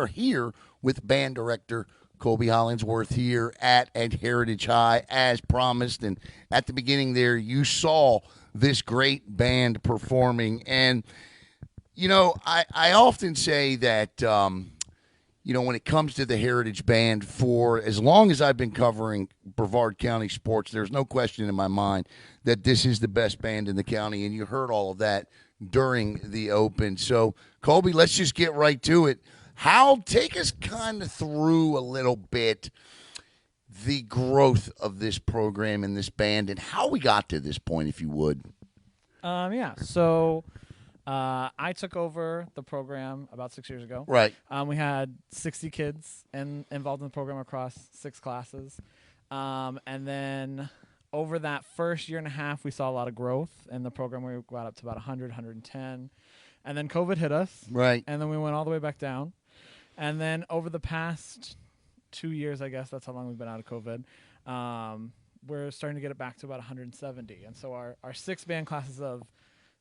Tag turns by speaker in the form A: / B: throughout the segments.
A: are here with band director Colby Hollingsworth here at Heritage High, as promised. And at the beginning there, you saw this great band performing. And, I often say that, when it comes to the Heritage Band, for as long as I've been covering Brevard County sports, there's no question in my mind that this is the best band in the county. And you heard all of that during the Open. So, Colby, let's just get right to it. Take us kind of through a little bit the growth of this program and this band and how we got to this point, if you would.
B: So I took over the program about 6 years ago.
A: Right.
B: We had 60 kids involved in the program across 6 classes. And then over that first year and a half, we saw a lot of growth in the program. We got up to about 100, 110. And then COVID hit us.
A: Right.
B: And then we went all the way back down. And then over the past 2 years, I guess that's how long we've been out of COVID, we're starting to get it back to about 170. And so our 6 band classes of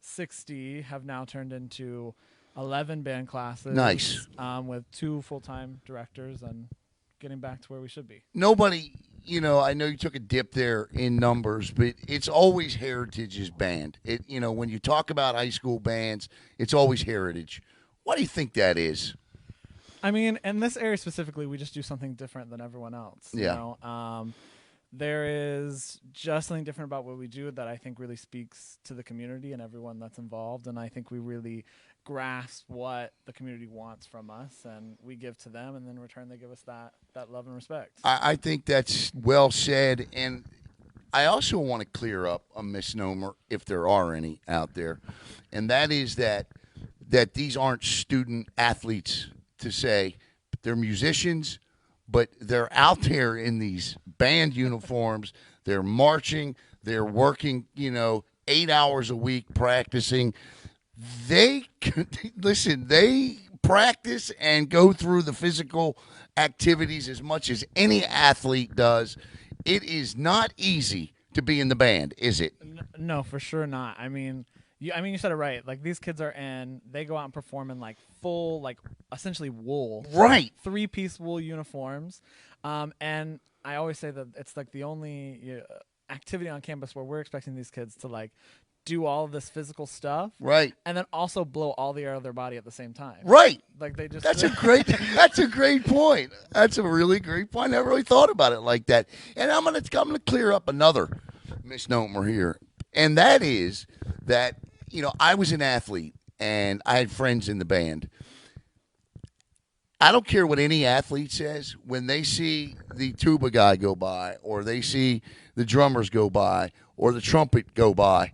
B: 60 have now turned into 11 band classes.
A: Nice.
B: With 2 full-time directors and getting back to where we should be.
A: Nobody, I know you took a dip there in numbers, but it's always Heritage's band. When you talk about high school bands, it's always Heritage. What do you think that is?
B: I mean, in this area specifically, we just do something different than everyone else.
A: Yeah.
B: There is just something different about what we do that I think really speaks to the community and everyone that's involved. And I think we really grasp what the community wants from us, and we give to them, and then in return they give us that love and respect.
A: I think that's well said. And I also want to clear up a misnomer, if there are any out there, and that is that these aren't student athletes to say. They're musicians, but they're out there in these band uniforms. They're marching. They're working, 8 hours a week practicing. They practice and go through the physical activities as much as any athlete does. It is not easy to be in the band, is it?
B: No, for sure not. I mean, you said it right. Like, these kids they go out and perform in full, essentially wool.
A: Right.
B: 3-piece wool uniforms. And I always say that it's the only activity on campus where we're expecting these kids to do all of this physical stuff.
A: Right.
B: And then also blow all the air out of their body at the same time.
A: Right.
B: They just.
A: That's a great point. That's a really great point. I never really thought about it like that. And I'm gonna clear up another misnomer here. And that is that, I was an athlete and I had friends in the band. I don't care what any athlete says. When they see the tuba guy go by, or they see the drummers go by, or the trumpet go by,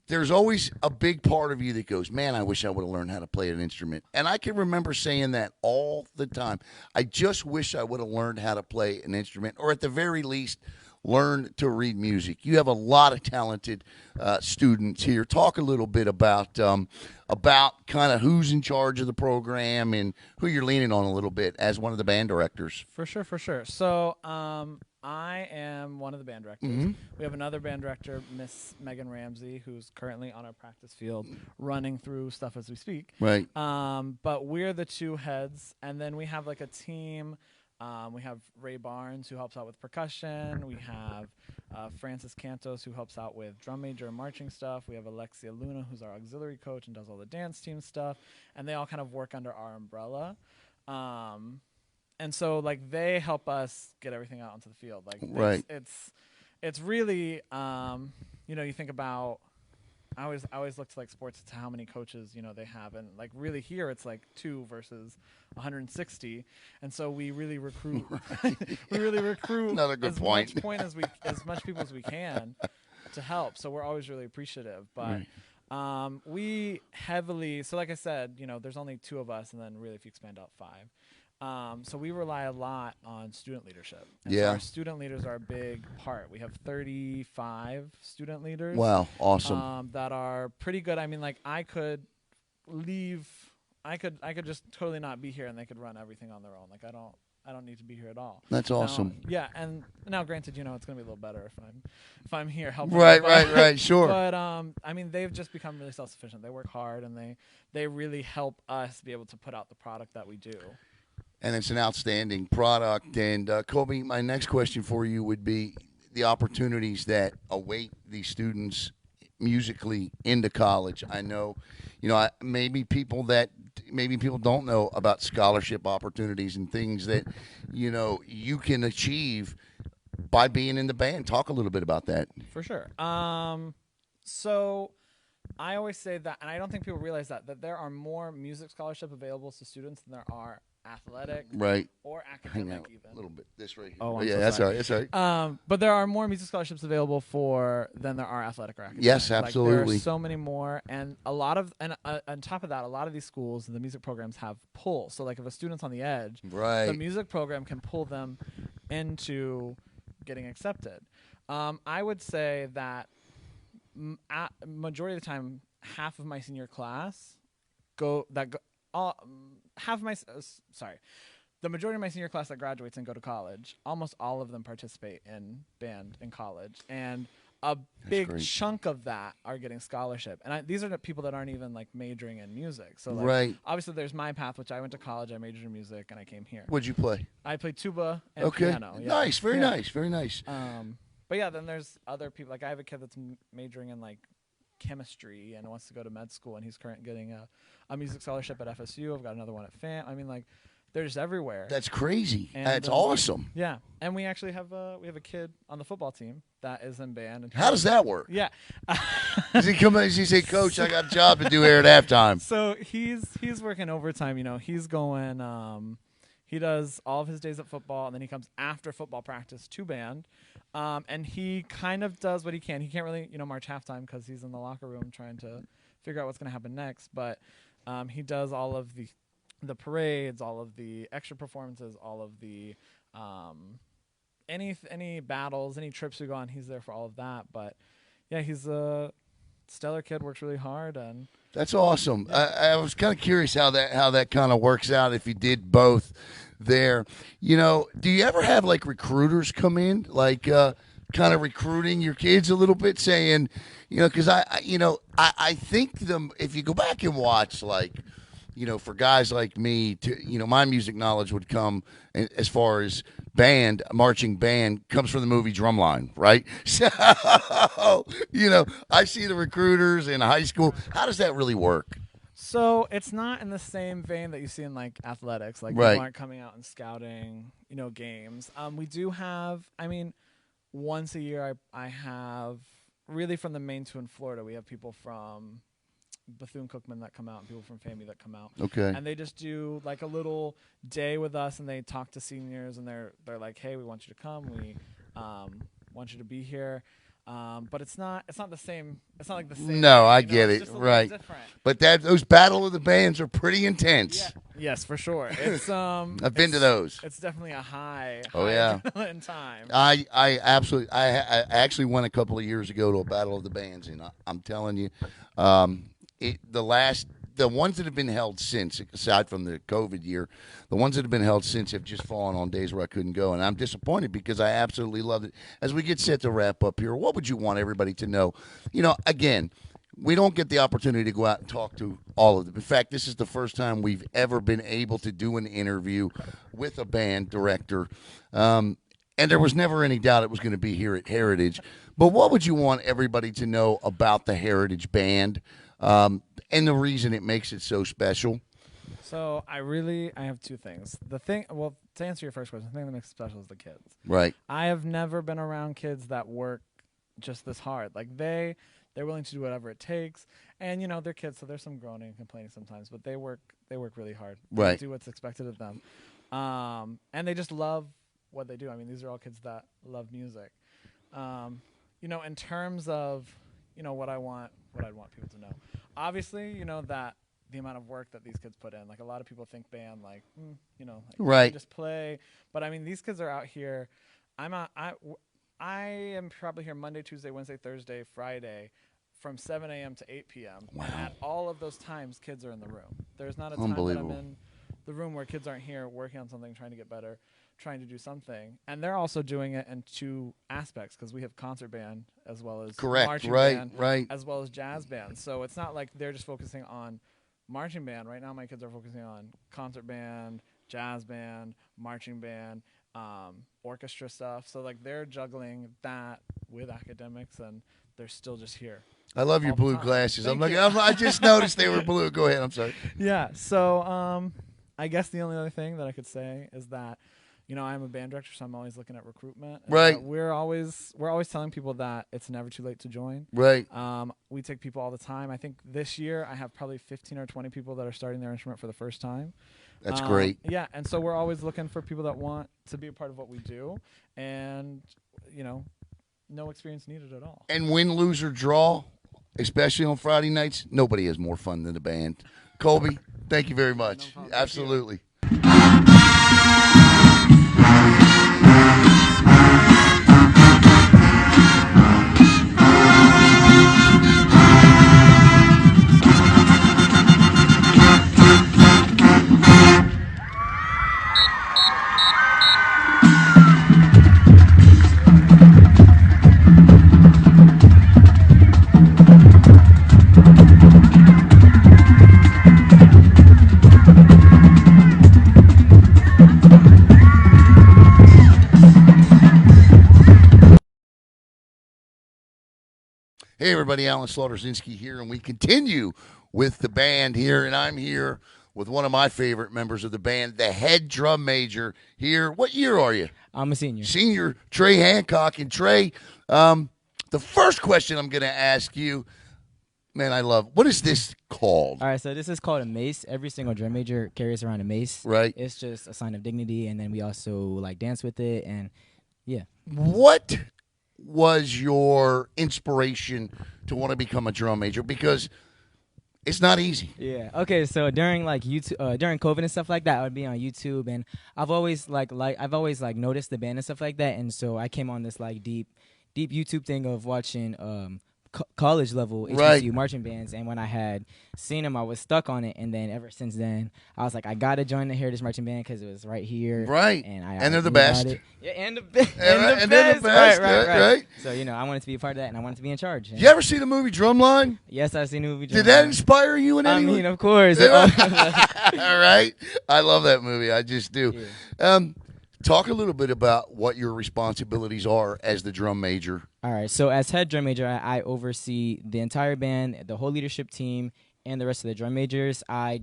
A: there's always a big part of you that goes, man, I wish I would have learned how to play an instrument. And I can remember saying that all the time. I just wish I would have learned how to play an instrument, or at the very least, learn to read music. You have a lot of talented students here. Talk a little bit about kind of who's in charge of the program and who you're leaning on a little bit as one of the band directors.
B: For sure. So I am one of the band directors. Mm-hmm. We have another band director, Miss Meghan Ramsey, who's currently on our practice field running through stuff as we speak.
A: Right.
B: But we're the 2 heads, and then we have a team. We have Ray Barnes, who helps out with percussion. We have Francis Cantos, who helps out with drum major and marching stuff. We have Alexia Luna, who's our auxiliary coach and does all the dance team stuff. And they all kind of work under our umbrella. And so, they help us get everything out onto the field.
A: Right.
B: It's really, you think about. I always look to sports to how many coaches they have, and really here it's 2 versus 160, and so we really recruit. We really recruit
A: Another good point.
B: As much people as we can to help. So we're always really appreciative. But
A: right.
B: We heavily, so like I said, there's only 2 of us, and then really if you expand out 5. So we rely a lot on student leadership. And so our student leaders are a big part. We have 35 student leaders.
A: Wow, awesome.
B: That are pretty good. I mean, I could leave. I could just totally not be here, and they could run everything on their own. I don't need to be here at all.
A: That's awesome.
B: Yeah, and now granted, it's going to be a little better if I'm here helping.
A: Right, sure.
B: But I mean, they've just become really self-sufficient. They work hard, and they really help us be able to put out the product that we do.
A: and it's an outstanding product. And Colby, my next question for you would be the opportunities that await these students musically into college. I know, maybe people don't know about scholarship opportunities and things that you can achieve by being in the band. Talk a little bit about that.
B: For sure. So I always say that, and I don't think people realize that there are more music scholarship available to students than there are athletic
A: Right.
B: or
A: Hang
B: academic
A: on
B: even.
A: a little bit. This right here.
B: Oh, I'm
A: yeah,
B: so
A: that's
B: sorry.
A: all right. That's all right.
B: But there are more music scholarships available than there are athletic or academic.
A: Yes,
B: Like,
A: absolutely.
B: there are so many more, and on top of that, a lot of these schools, the music programs have pull. So like if a student's on the edge,
A: Right.
B: the music program can pull them into getting accepted. I would say that majority of the time, half of my senior class the majority of my senior class that graduates and go to college, almost all of them participate in band in college, and a big
A: great.
B: chunk of that are getting scholarship. And these are the people that aren't even like majoring in music. So like,
A: Right.
B: obviously there's my path, which I went to college, I majored in music, and I came here.
A: What'd you play?
B: I played tuba and
A: Okay.
B: piano. Yeah.
A: Nice. Very
B: Yeah.
A: nice. Very nice.
B: But yeah, then there's other people. Like I have a kid that's majoring in like chemistry and wants to go to med school, and he's currently getting a music scholarship at FSU. I've got another one at FAM. I mean, like, they're just everywhere.
A: That's crazy.
B: And,
A: That's awesome.
B: Yeah, and we actually have a kid on the football team that is in band. And
A: How does that work?
B: Yeah.
A: Does he come in and he say, "Coach, I got a job to do here at halftime"?
B: So he's working overtime. He's going. He does all of his days at football, and then he comes after football practice to band. And he kind of does what he can. He can't really, march halftime because he's in the locker room trying to figure out what's going to happen next. But he does all of the parades, all of the extra performances, all of the any battles, any trips we go on. He's there for all of that. But yeah, he's a stellar kid. Works really hard, and
A: that's awesome. I was kind of curious how that kind of works out if you did both there. Do you ever have like recruiters come in, like kind of recruiting your kids a little bit, saying, because I think if you go back and watch, like, for guys like me, my music knowledge would come as far as marching band comes from the movie Drumline, right? So, I see the recruiters in high school. How does that really work?
B: So it's not in the same vein that you see in like athletics. Like
A: Right.
B: People aren't coming out and scouting, games. We do have. I mean, once a year, I have really from the main two in Florida. We have people from Bethune-Cookman that come out, and people from FAMU that come out.
A: Okay.
B: And they just do like a little day with us, and they talk to seniors, and they're like, "Hey, we want you to come. We want you to be here." But it's not the same. It's not like the same.
A: No, I
B: thing,
A: get
B: it's
A: it.
B: just a little
A: Right.
B: different.
A: But those battle of the bands are pretty intense.
B: Yeah. Yes, for sure. It's
A: I've been to those.
B: It's definitely a high
A: yeah.
B: adrenaline time.
A: I absolutely. I actually went a couple of years ago to a battle of the bands, and I'm telling you, the ones that have been held since, aside from the COVID year, the ones that have been held since have just fallen on days where I couldn't go, and I'm disappointed because I absolutely loved it. As we get set to wrap up here, what would you want everybody to know? Again, we don't get the opportunity to go out and talk to all of them. In fact, this is the first time we've ever been able to do an interview with a band director. And there was never any doubt it was going to be here at Heritage. But what would you want everybody to know about the Heritage Band and the reason it makes it so special?
B: So I have two things. To answer your first question, the thing that makes it special is the kids.
A: Right.
B: I have never been around kids that work just this hard. Like they're willing to do whatever it takes, and they're kids, so there's some groaning and complaining sometimes, but they work really hard.
A: Right.
B: They do what's expected of them, and they just love what they do. I mean, these are all kids that love music. In terms of what I'd want people to know. Obviously, that the amount of work that these kids put in. Like a lot of people think band, like
A: right,
B: just play. But I mean, these kids are out here. I am probably here Monday, Tuesday, Wednesday, Thursday, Friday, from 7 a.m. to 8 p.m.
A: Wow.
B: And at all of those times, kids are in the room. There's not a time that I'm in the room where kids aren't here working on something, trying to get better, trying to do something. And they're also doing it in two aspects because we have concert band as well as marching band, as well as jazz band. So it's not like they're just focusing on marching band. Right now, my kids are focusing on concert band, jazz band, marching band, orchestra stuff. So like they're juggling that with academics, and they're still just here.
A: I love your
B: all the
A: blue
B: time.
A: glasses.
B: Thank
A: I'm like,
B: you.
A: I just noticed they were blue. Go ahead. I'm sorry.
B: Yeah. So I guess the only other thing that I could say is that, I'm a band director, so I'm always looking at recruitment.
A: Right.
B: We're always telling people that it's never too late to join.
A: Right.
B: We take people all the time. I think this year I have probably 15 or 20 people that are starting their instrument for the first time.
A: That's great.
B: Yeah, and so we're always looking for people that want to be a part of what we do, and no experience needed at all.
A: And win, lose, or draw, especially on Friday nights, nobody has more fun than the band. Colby, thank you very much.
B: No problem.
A: Absolutely. Hey, everybody, Alan Slaughterzinski here, and we continue with the band here, and I'm here with one of my favorite members of the band, the head drum major here. What year are you?
C: I'm a senior.
A: Senior Trey Hancock. And Trey, the first question I'm going to ask you, man, what is this called?
C: All right, so this is called a mace. Every single drum major carries around a mace.
A: Right.
C: It's just a sign of dignity, and then we also dance with it, and yeah.
A: What was your inspiration to want to become a drum major? Because it's not easy.
C: Yeah. Okay. So during YouTube, during COVID and stuff like that, I would be on YouTube, and I've always noticed the band and stuff like that, and so I came on this deep YouTube thing of watching college level HBCU
A: Right.
C: marching bands, and when I had seen them, I was stuck on it, and then ever since then, I was like, I gotta join the Heritage Marching Band because it was right here,
A: Right.
C: and
A: they're the
C: knew
A: best.
C: about it. Yeah, and the best,
A: And they're the best, right.
C: So I wanted to be a part of that, and I wanted to be in charge.
A: Did you ever see the movie Drumline?
C: Yes, I've seen the movie.
A: Did that inspire you in any way?
C: I mean, of course.
A: All right. I love that movie. I just do.
C: Yeah.
A: Talk a little bit about what your responsibilities are as the drum major.
C: All right. So as head drum major, I oversee the entire band, the whole leadership team, and the rest of the drum majors. I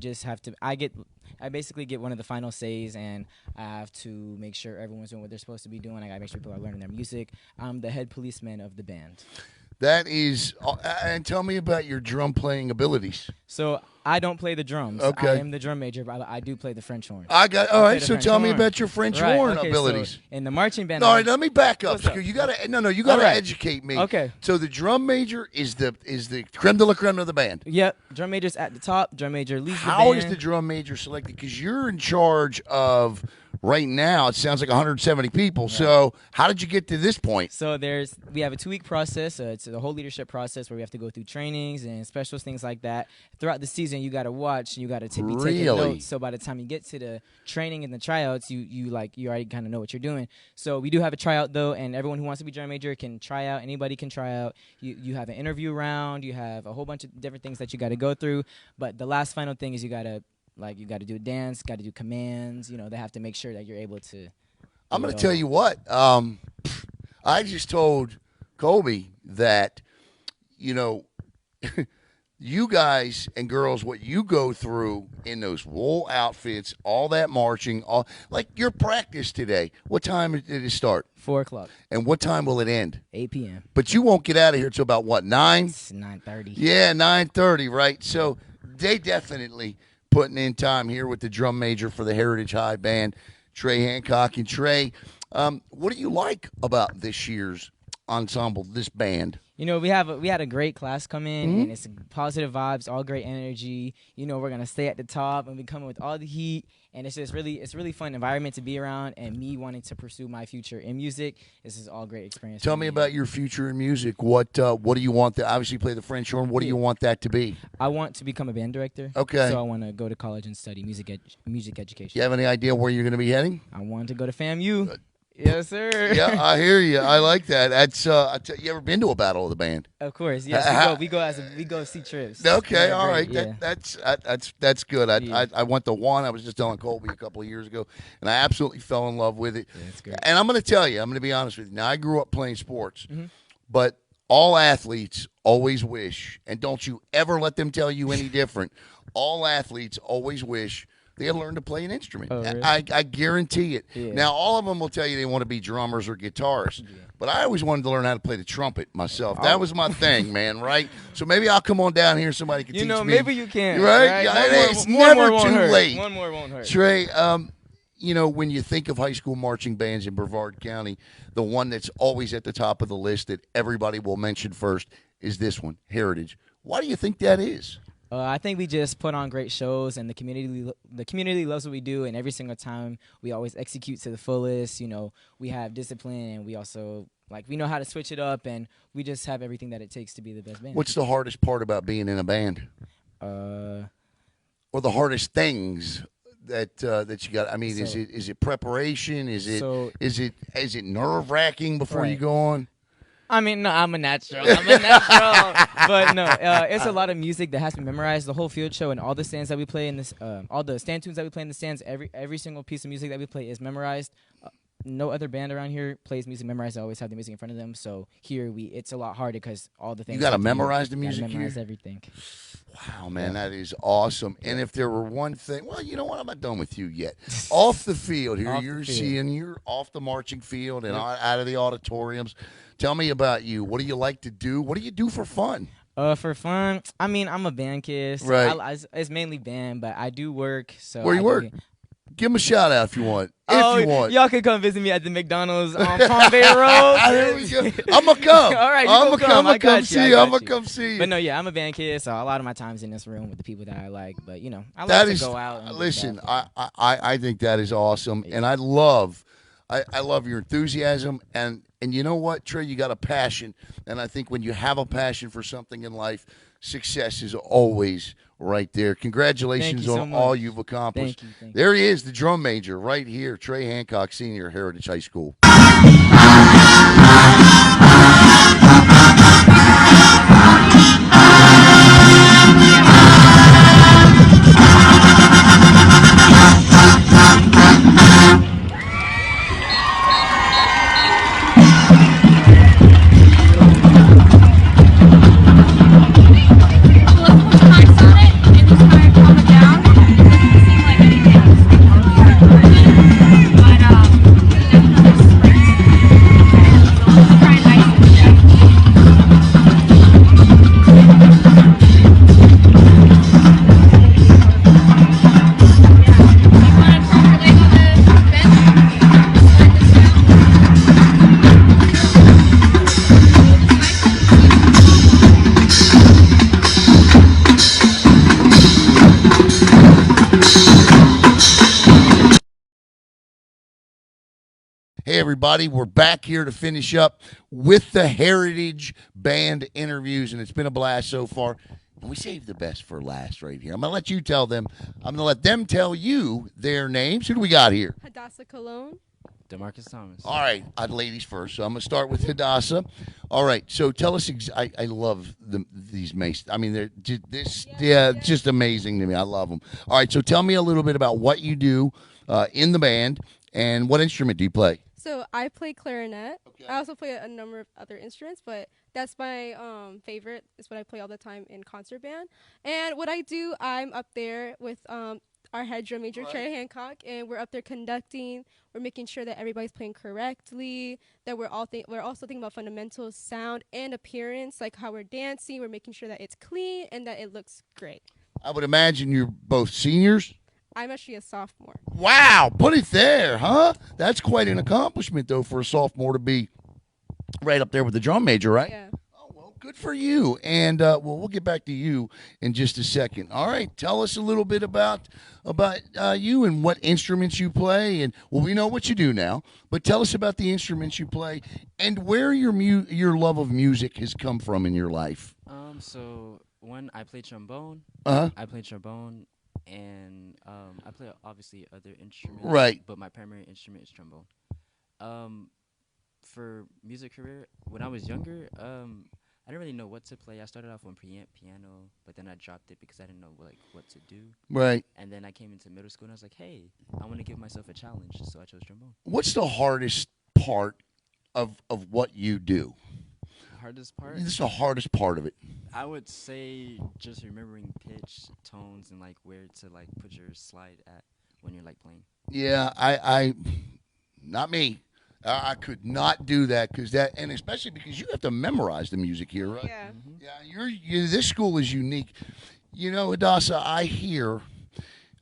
C: basically get one of the final says, and I have to make sure everyone's doing what they're supposed to be doing. I got to make sure people are learning their music. I'm the head policeman of the band.
A: That is, and tell me about your drum playing abilities.
C: So I don't play the drums.
A: Okay.
C: I am the drum major, but I do play the French horn.
A: All right. So tell me
C: horn.
A: about your French
C: Right,
A: horn
C: okay,
A: abilities.
C: So in the marching band.
A: All right, let me back up.
C: What's up?
A: You gotta
C: All right.
A: educate me.
C: Okay.
A: So the drum major is the creme de la creme of the band.
C: Yep. Drum major's at the top. Drum major leads the band.
A: How is the drum major selected? Because you're in charge of, right now, it sounds like 170 people. Right. So how did you get to this point?
C: So we have a 2-week process. It's the whole leadership process where we have to go through trainings and specials, things like that. Throughout the season, you got to watch and you got to be taking notes. So by the time you get to the training and the tryouts, you already kind of know what you're doing. So we do have a tryout though, and everyone who wants to be drum major can try out. Anybody can try out. You have an interview round. You have a whole bunch of different things that you got to go through. But the last final thing is you got to do a dance, got to do commands. They have to make sure that you're able to.
A: I'm going to tell you what. I just told Colby that, you guys and girls, what you go through in those wool outfits, all that marching, like your practice today. What time did it start?
C: 4:00.
A: And what time will it end?
C: 8 p.m.
A: But you won't get out of here till about what, 9?
C: It's 9:30.
A: Yeah, 9:30, right? So they definitely putting in time here with the drum major for the Heritage High Band, Trey Hancock. And Trey, what do you like about this year's ensemble, this band?
C: We had a great class come in, and it's positive vibes, all great energy. We're gonna stay at the top, and we come in with all the heat, and it's really fun environment to be around. And me wanting to pursue my future in music, this is all great experience.
A: Tell me about your future in music. What do you want? Obviously, play the French horn. What do you want that to be?
C: I want to become a band director.
A: Okay.
C: So I want to go to college and study music education.
A: You have any idea where you're going to be heading?
C: I want to go to FAMU. Yes, sir.
A: Yeah, I hear you. I like that. That's you ever been to a battle of the band?
C: Of course, yes. We go see trips.
A: Okay,
C: They're
A: all right.
C: great, yeah.
A: That's good.
C: Yeah.
A: I went to one. I was just telling Colby a couple of years ago, and I absolutely fell in love with it.
C: Yeah, it's great.
A: And I'm going to tell you, I'm going to be honest with you. Now, I grew up playing sports,
C: Mhm.
A: but all athletes always wish, and don't you ever let them tell you any different. All athletes always wish they had learned to play an instrument.
C: Oh, really?
A: I guarantee it.
C: Yeah.
A: Now, all of them will tell you they want to be drummers or guitarists. Yeah. But I always wanted to learn how to play the trumpet myself. That was my thing, man, right? So maybe I'll come on down here and somebody can teach me.
C: Maybe you can.
A: Right? Yeah, it's never too late.
C: One more won't hurt.
A: Trey, when you think of high school marching bands in Brevard County, the one that's always at the top of the list that everybody will mention first is this one, Heritage. Why do you think that is?
C: I think we just put on great shows, and the community loves what we do, and every single time we always execute to the fullest. We have discipline, and we also we know how to switch it up, and we just have everything that it takes to be the best band.
A: What's the hardest part about being in a band? Or the hardest things that you got? I mean, is it preparation? Is it nerve-wracking before you go on?
C: I mean, no, I'm a natural. But no, it's a lot of music that has to be memorized. The whole field show and all the stands that we play in this, all the stand tunes that we play in the stands, every single piece of music that we play is memorized. No other band around here plays music memorized. I always have the music in front of them. So here it's a lot harder because all the things.
A: You got to memorize the music here?
C: Memorize everything.
A: Wow, man, that is awesome. And if there were one thing, well, you know what? I'm not done with you yet. Off the field here, you're off the marching field and out of the auditoriums. Tell me about you. What do you like to do? What do you do for fun?
C: For fun, I mean, I'm a band kid. So
A: right.
C: It's mainly band, but I do work. So
A: where you work? Give them a shout out if you want.
C: Y'all can come visit me at the McDonald's on Palm Bay Road.
A: There we go. I'm going to come.
C: All right,
A: I'm going to come see you. I'm going to come see you.
C: But no, I'm a band kid, so a lot of my time's in this room with the people that I like. But, I
A: like
C: to go out. And
A: listen, I think that is awesome. And I love your enthusiasm. And you know what, Trey? You got a passion. And I think when you have a passion for something in life, success is always right there. Congratulations on all you've accomplished.
C: Thank you.
A: There he is, the drum major right here, Trey Hancock, Senior, Heritage High School. Hey, everybody, we're back here to finish up with the Heritage Band interviews, and it's been a blast so far. And we saved the best for last right here. I'm going to let you tell them. I'm going to let them tell you their names. Who do we got here?
D: Hadassah Colon.
E: DeMarcus Thomas.
A: All right, ladies first. So I'm going to start with Hadassah. All right, so tell us. I love these Masons. I mean, they're just amazing to me. I love them. All right, so tell me a little bit about what you do in the band and what instrument do you play?
D: So I play clarinet. Okay. I also play a number of other instruments, but that's my favorite. It's what I play all the time in concert band. And what I do, I'm up there with our head drum major, Trey Hancock, and we're up there conducting. We're making sure that everybody's playing correctly, that we're also thinking about fundamentals, sound, and appearance, like how we're dancing. We're making sure that it's clean and that it looks great.
A: I would imagine you're both seniors.
D: I'm actually a sophomore.
A: Wow, put it there, huh? That's quite an accomplishment, though, for a sophomore to be right up there with the drum major, right?
D: Yeah.
A: Oh, well, good for you. And, we'll get back to you in just a second. All right, tell us a little bit about you and what instruments you play. And, well, we know what you do now, but tell us about the instruments you play and where your love of music has come from in your life.
E: So when I play trombone,
D: And
E: I play obviously other instruments.
A: Right.
E: But my primary instrument is trombone. Um, for music career, when I was younger, I didn't really know what to play. I started off on piano, but then I dropped it because I didn't know like what to do.
A: Right.
E: And then I came into middle school and I was like, hey, I want to give myself a challenge, so I chose trombone.
A: What's the hardest part of what you do?
E: Hardest part?
A: This is the hardest part of it.
E: I would say just remembering pitch, tones, and like where to like put your slide at when you're like playing.
A: Yeah, I not me. I could not do that and especially because you have to memorize the music here, right?
D: Yeah.
A: Yeah, this school is unique. You know, Hadassah, I hear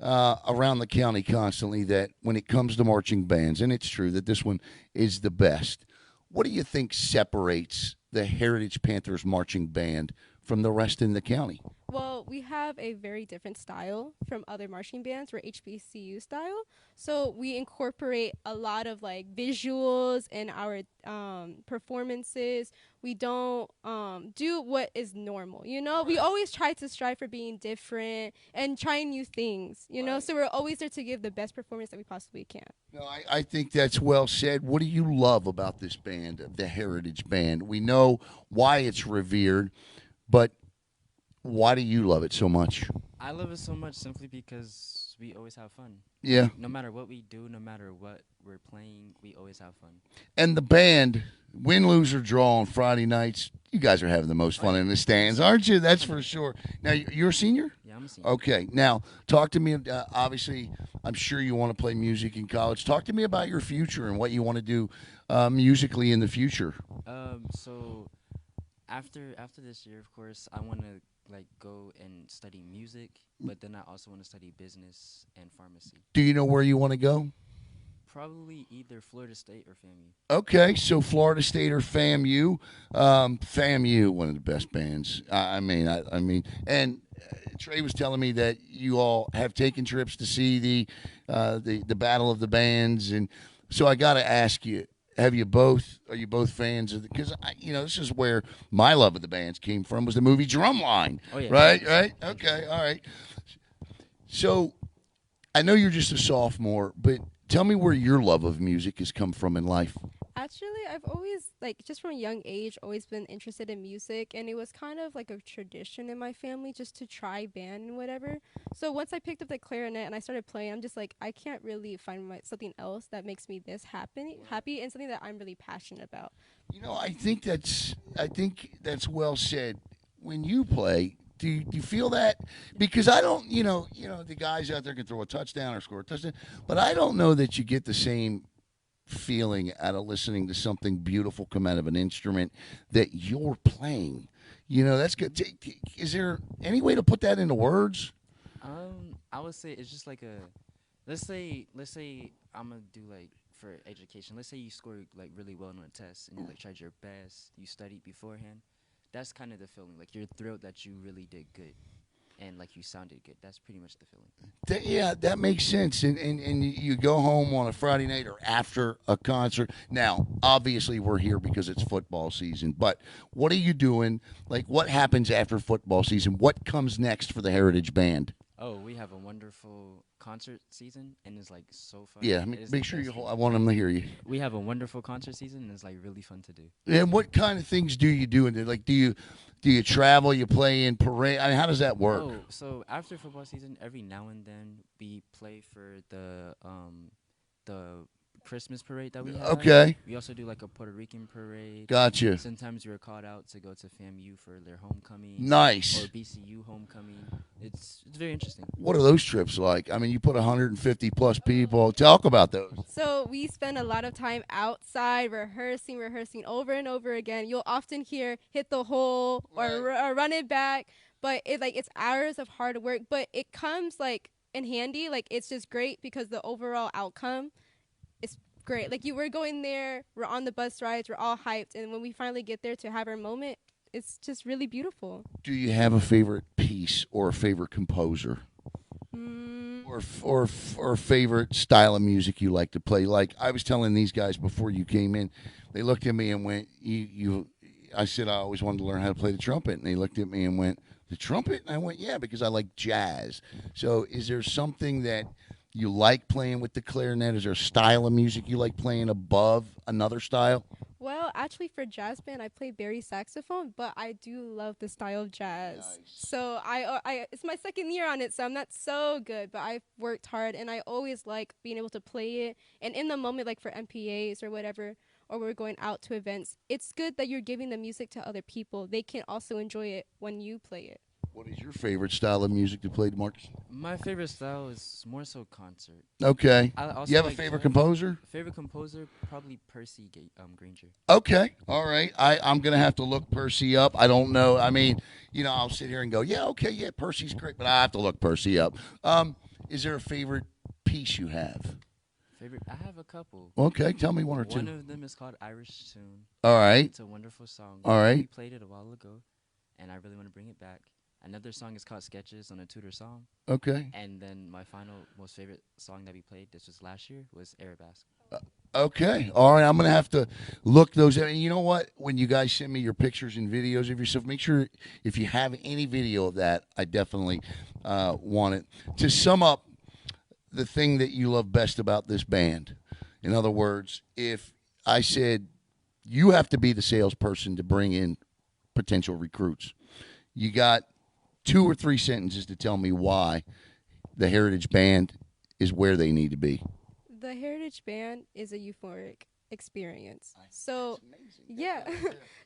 A: around the county constantly that when it comes to marching bands, and it's true that this one is the best. What do you think separates the Heritage Panthers Marching Band from the rest in the county?
D: Well, we have a very different style from other marching bands. We're HBCU style. So we incorporate a lot of like visuals in our performances. We don't do what is normal, you know? We always try to strive for being different and trying new things, you know? So we're always there to give the best performance that we possibly can.
A: No, I think that's well said. What do you love about this band, the Heritage Band? We know why it's revered, but why do you love it so much?
E: I love it so much simply because we always have fun.
A: Yeah.
E: No matter what we do, no matter what we're playing, we always have fun.
A: And the band, win, lose, or draw on Friday nights, you guys are having the most fun in the stands, aren't you? That's for sure. Now, you're a senior?
E: Yeah, I'm a senior.
A: Okay. Now, talk to me. Obviously, I'm sure you want to play music in college. Talk to me about your future and what you want to do musically in the future.
E: So after this year, of course, I want to like go and study music, but then I also want to study business and pharmacy.
A: Do you know where you want to go?
E: Probably either Florida State or FAMU.
A: Okay, so Florida State or FAMU. FAMU, one of the best bands. I mean, and Trey was telling me that you all have taken trips to see the Battle of the Bands, and so I got to ask you. Are you both fans of because this is where my love of the bands came from was the movie Drumline.
E: Oh yeah.
A: Right. Okay. All right. So I know you're just a sophomore, but tell me where your love of music has come from in life.
D: Actually, I've always, just from a young age, always been interested in music, and it was kind of like a tradition in my family just to try band and whatever. So once I picked up the clarinet and I started playing, I'm just like, I can't really find something else that makes me this happy, and something that I'm really passionate about.
A: I think that's well said. When you play, do you feel that? Because I don't, the guys out there can throw a touchdown or score a touchdown, but I don't know that you get the same feeling out of listening to something beautiful come out of an instrument that you're playing. That's good. Is there any way to put that into words?
E: I would say it's just like let's say I'm gonna do like for education. Let's say you score like really well on a test and you like tried your best, you studied beforehand. That's kind of the feeling. Like you're thrilled that you really did good. And like you sounded good. That's pretty much the feeling.
A: That makes sense. And you go home on a Friday night or after a concert. Now, obviously, we're here because it's football season. But what are you doing? Like, what happens after football season? What comes next for the Heritage Band?
E: Oh, we have a wonderful concert season, and it's like so fun.
A: Yeah, make sure I want them to hear you.
E: We have a wonderful concert season, and it's like really fun to do.
A: And what kind of things do you do? Like, do you travel? You play in parade? I mean, how does that work?
E: Oh, so after football season, every now and then we play for the Christmas parade that we have.
A: Okay.
E: We also do like a Puerto Rican parade.
A: Gotcha.
E: Sometimes we're called out to go to FAMU for their homecoming.
A: Nice.
E: Or BCU homecoming. It's very interesting.
A: What are those trips like? I mean, you put 150 plus people. Talk about those.
D: So we spend a lot of time outside rehearsing over and over again. You'll often hear hit the hole or run it back, but it's hours of hard work, but it comes in handy. It's just great because the overall outcome is great. We're going there, we're on the bus rides, we're all hyped, and when we finally get there to have our moment, it's just really beautiful.
A: Do you have a favorite piece or a favorite composer? Or favorite style of music you like to play? Like I was telling these guys before you came in, they looked at me and went, I said I always wanted to learn how to play the trumpet, and they looked at me and went, the trumpet? And I went, yeah, because I like jazz. So is there something that you like playing with the clarinet? Is there a style of music you like playing above another style?
D: Well, actually, for jazz band, I play bari saxophone, but I do love the style of jazz.
A: Nice.
D: So I it's my second year on it, so I'm not so good, but I've worked hard, and I always like being able to play it. And in the moment, like for MPAs or whatever, or we're going out to events, it's good that you're giving the music to other people. They can also enjoy it when you play it.
A: What is your favorite style of music to play, Demarcus?
E: My favorite style is more so concert.
A: Okay.
E: I also
A: You have a
E: like
A: favorite
E: jazz.
A: composer?
E: Favorite composer, probably Percy Granger.
A: Okay. All right. I'm going to have to look Percy up. I don't know. I mean, I'll sit here and go, yeah, okay, yeah, Percy's great, but I have to look Percy up. Is there a favorite piece you have?
E: I have a couple.
A: Okay. Tell me one or two.
E: One of them is called Irish Tune.
A: All right.
E: It's a wonderful song.
A: All right.
E: We played it a while ago, and I really want to bring it back. Another song is called Sketches on a Tudor Song.
A: Okay.
E: And then my final, most favorite song that we played, this was last year, was Arabesque.
A: Okay. All right. I'm going to have to look those up. And you know what? When you guys send me your pictures and videos of yourself, make sure if you have any video of that, I definitely want it. To sum up the thing that you love best about this band, in other words, if I said you have to be the salesperson to bring in potential recruits, you got 2 or 3 sentences to tell me why the Heritage Band is where they need to be.
D: The Heritage Band is a euphoric experience. So, yeah.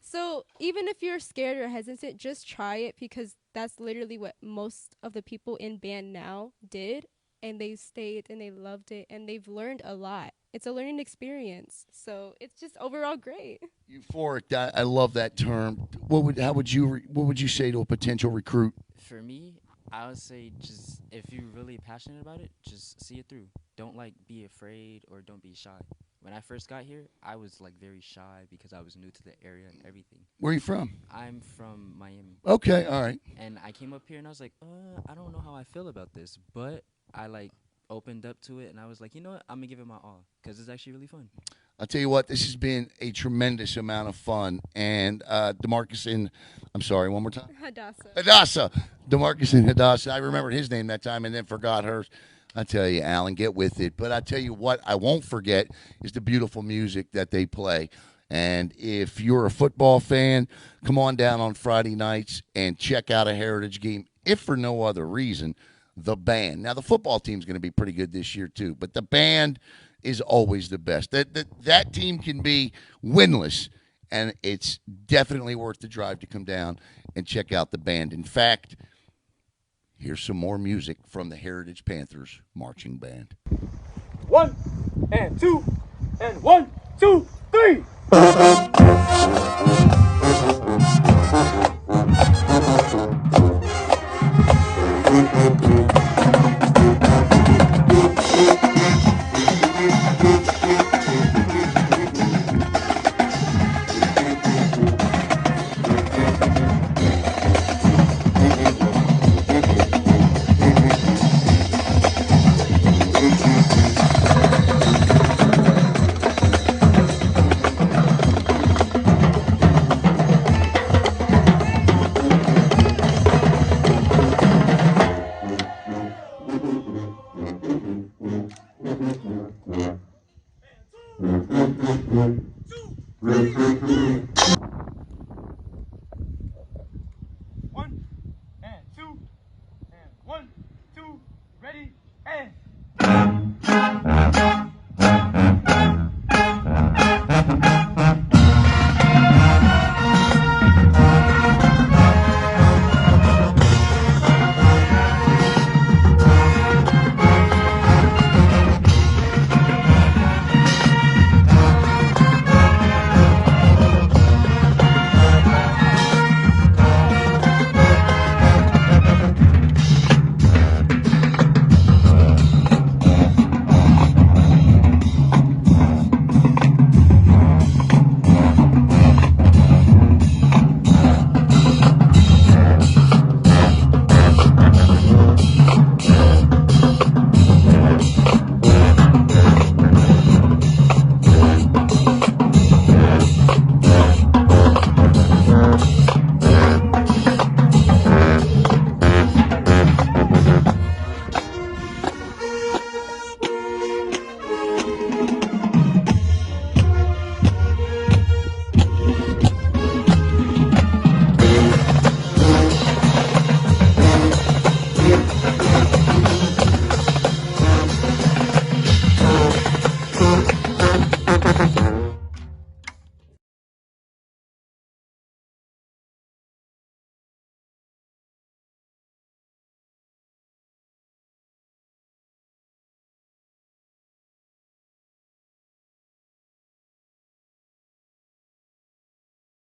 D: So, even if you're scared or hesitant, just try it, because that's literally what most of the people in band now did, and they stayed and they loved it and they've learned a lot. It's a learning experience. So, it's just overall great.
A: Euphoric. I love that term. What would you say to a potential recruit?
E: For me, I would say just if you're really passionate about it, just see it through. Don't be afraid or don't be shy. When I first got here, I was very shy because I was new to the area and everything.
A: Where are you from?
E: I'm from Miami.
A: Okay, all right.
E: And I came up here and I was like, I don't know how I feel about this, but I opened up to it and I was like, you know what, I'm gonna give it my all because it's actually really fun.
A: I'll tell you what, this has been a tremendous amount of fun. And DeMarcus and, I'm sorry, one more time? Hadassah. DeMarcus and Hadassah. I remembered his name that time and then forgot hers. I tell you, Alan, get with it. But I tell you what I won't forget is the beautiful music that they play. And if you're a football fan, come on down on Friday nights and check out a Heritage game, if for no other reason, the band. Now, the football team's going to be pretty good this year, too. But the band is always the best. That team can be winless, and it's definitely worth the drive to come down and check out the band. In fact, here's some more music from the Heritage Panthers Marching Band.
F: 1 and 2 and 1, 2, 3.